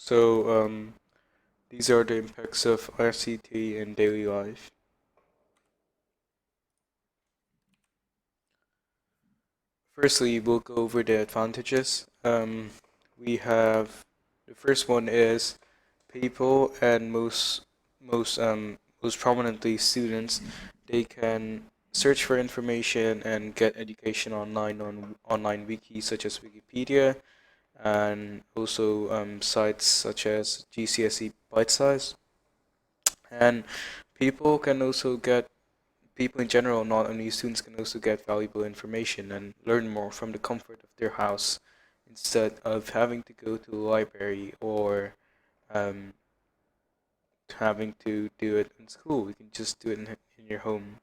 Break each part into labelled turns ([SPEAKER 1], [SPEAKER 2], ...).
[SPEAKER 1] So, these are the impacts of ICT in daily life. Firstly, we'll go over the advantages. We have the first one is people and most prominently students. They can search for information and get education online on online wikis such as Wikipedia and also sites such as GCSE Bite Size. And people can also get people in general, not only students, can also get valuable information and learn more from the comfort of their house instead of having to go to a library or um, having to do it in school. You can just do it in your home.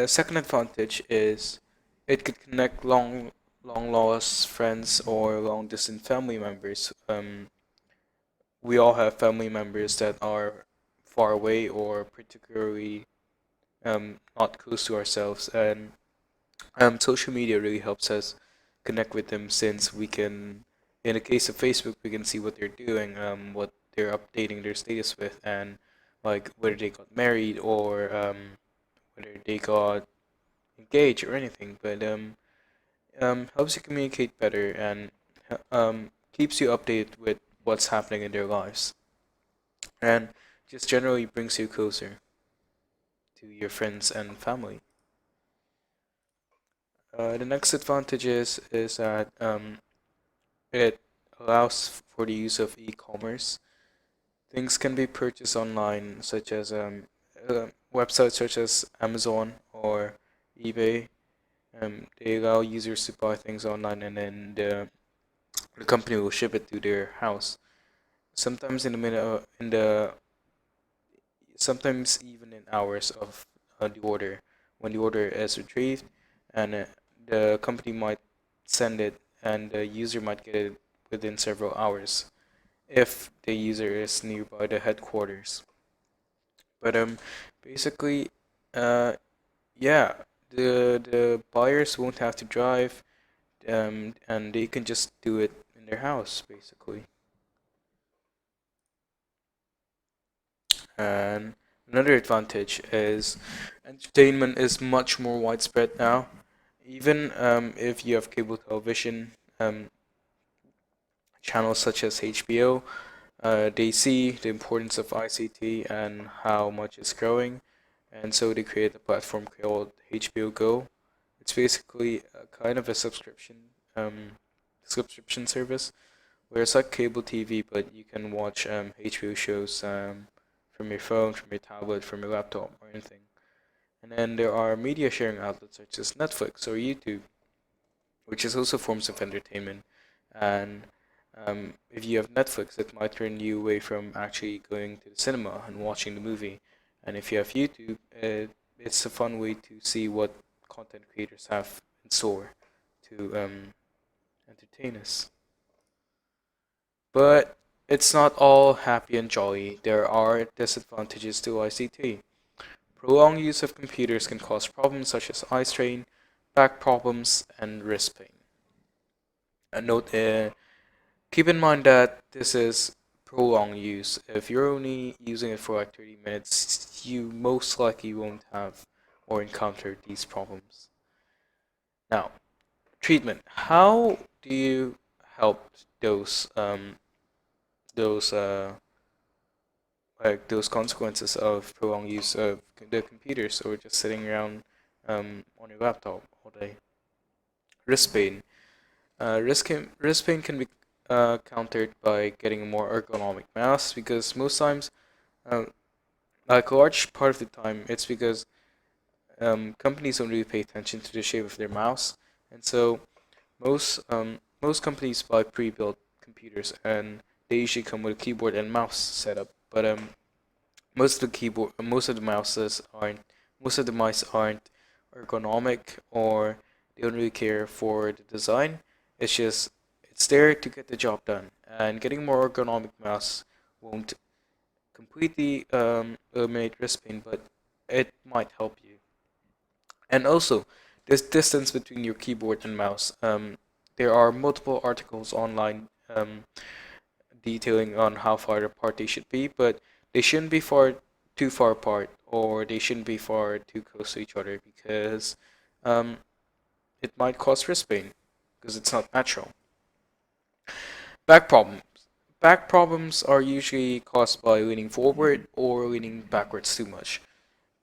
[SPEAKER 1] Second advantage is it could connect long lost friends or long distant family members. We all have family members that are far away or particularly not close to ourselves, and social media really helps us connect with them since we can, in the case of Facebook, we can see what they're doing, what they're updating their status with, and like whether they got married or whether they got engaged or anything. But helps you communicate better and keeps you updated with what's happening in their lives, and just generally brings you closer to your friends and family. The next advantage is that it allows for the use of e-commerce. Things can be purchased online, such as websites such as Amazon or eBay. They allow users to buy things online, and then the company will ship it to their house. Sometimes in the minute, in the sometimes even in hours of the order. When the order is retrieved, and the company might send it, and the user might get it within several hours if the user is nearby the headquarters. But basically, uh, yeah, the buyers won't have to drive, and they can just do it in their house, basically. And another advantage is entertainment is much more widespread now. Even if you have cable television, channels such as HBO, they see the importance of ICT and how much it's growing, and so they create a platform called HBO Go. It's basically a kind of a subscription service where it's like cable TV, but you can watch HBO shows from your phone, from your tablet, from your laptop, or anything. And then there are media sharing outlets such as Netflix or YouTube, which is also forms of entertainment. And if you have Netflix, it might turn you away from actually going to the cinema and watching the movie. And if you have YouTube, it's a fun way to see what content creators have in store to entertain us. But it's not all happy and jolly. There are disadvantages to ICT. Prolonged use of computers can cause problems such as eye strain, back problems, and wrist pain. And note, keep in mind that this is prolonged use. If you're only using it for like 30 minutes, you most likely won't have or encounter these problems. Now, treatment. How do you help those those like those consequences of prolonged use of the computers or just sitting around on your laptop all day? Wrist pain. Wrist pain can be countered by getting a more ergonomic mouse because most times, uh, like a large part of the time, it's because companies don't really pay attention to the shape of their mouse, and so most companies buy pre-built computers, and they usually come with a keyboard and mouse setup. But most of the most of the mice aren't ergonomic, or they don't really care for the design. It's just it's there to get the job done, and getting more ergonomic mouse won't completely eliminate wrist pain, but it might help you. And also, This distance between your keyboard and mouse. There are multiple articles online detailing on how far apart they should be, but they shouldn't be too far apart, or they shouldn't be far too close to each other because um, it might cause wrist pain because it's not natural. Back problems. Back problems are usually caused by leaning forward or leaning backwards too much.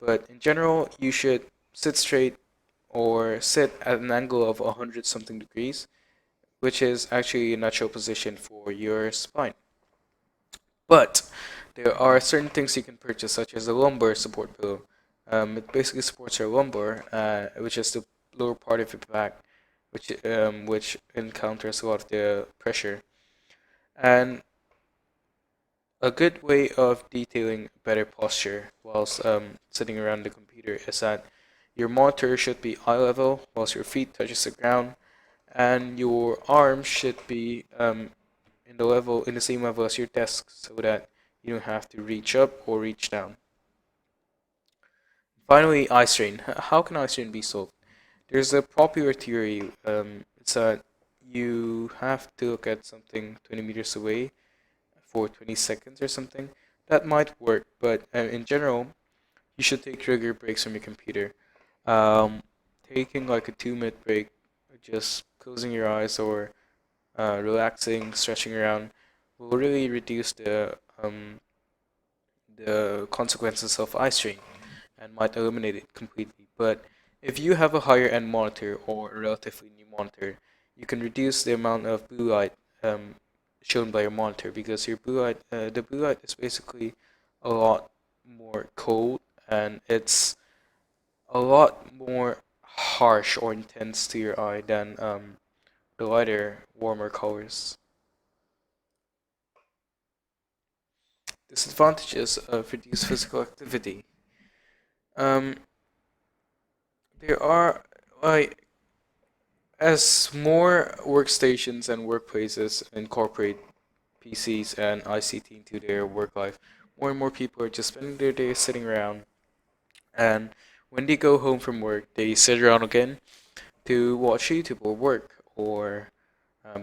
[SPEAKER 1] But in general, you should sit straight or sit at an angle of 100 something degrees, which is actually a natural position for your spine. But there are certain things you can purchase, such as a lumbar support pillow. It basically supports your lumbar, which is the lower part of your back, which encounters a lot of the pressure. And a good way of detailing better posture whilst sitting around the computer is that your monitor should be eye level whilst your feet touches the ground, and your arms should be in the same level as your desk, so that you don't have to reach up or reach down. Finally, eye strain. How can eye strain be solved? There's a popular theory. It's that you have to look at something 20 meters away for 20 seconds or something. That might work, but in general, you should take regular breaks from your computer. Um, Taking like a 2 minute break, just closing your eyes or relaxing, stretching around, will really reduce the consequences of eye strain and might eliminate it completely. But if you have a higher end monitor or a relatively new monitor, you can reduce the amount of blue light um, shown by your monitor because the blue light is basically a lot more cold and it's a lot more harsh or intense to your eye than the lighter, warmer colors. Disadvantages of reduced physical activity. Um, there are like as more workstations and workplaces incorporate PCs and ICT into their work life, more and more people are just spending their day sitting around. And when they go home from work, they sit around again to watch YouTube or work or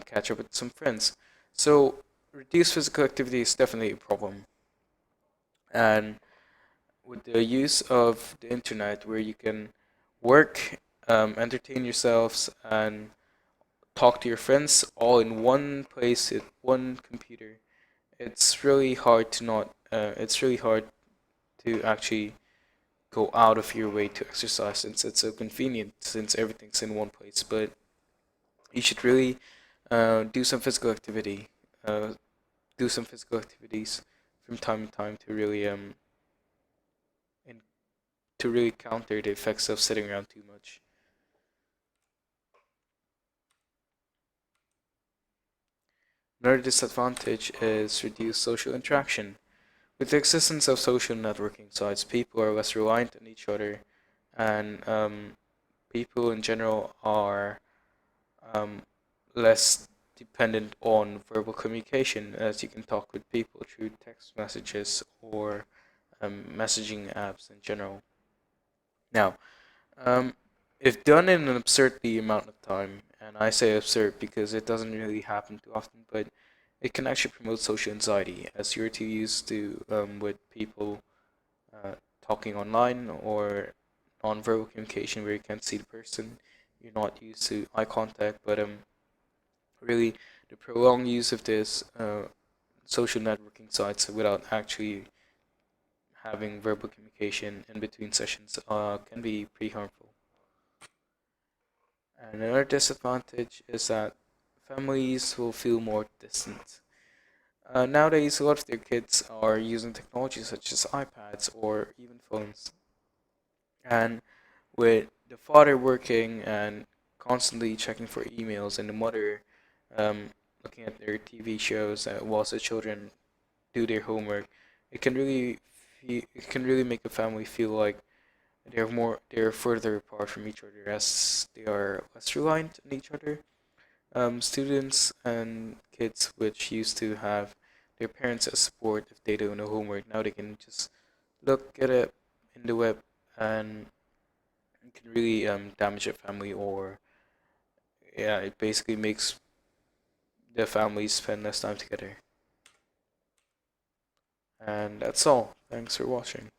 [SPEAKER 1] catch up with some friends. So, reduced physical activity is definitely a problem. And with the use of the internet, where you can work, entertain yourselves, and talk to your friends all in one place at one computer, it's really hard to actually go out of your way to exercise since it's so convenient since everything's in one place. But you should really do some physical activity, uh, do some physical activities from time to time to really and to really counter the effects of sitting around too much. Another disadvantage is reduced social interaction. With the existence of social networking sites, people are less reliant on each other, and people in general are um, less dependent on verbal communication, as you can talk with people through text messages or messaging apps in general. Now, um, if done in an absurdly amount of time, and I say absurd because it doesn't really happen too often, but it can actually promote social anxiety as you're too used to with people uh, talking online or non-verbal communication where you can't see the person. You're not used to eye contact, but really the prolonged use of this social networking sites without actually having verbal communication in between sessions can be pretty harmful. And another disadvantage is that families will feel more distant. Nowadays, a lot of their kids are using technology such as iPads or even phones. And with the father working and constantly checking for emails and the mother um, looking at their TV shows whilst the children do their homework, it can really make a family feel like they're further apart from each other as they are less reliant on each other. Students and kids which used to have their parents as support if they don't know homework, now they can just look at it in the web and can really damage a family, or yeah, it basically makes the families spend less time together. And that's all. Thanks for watching.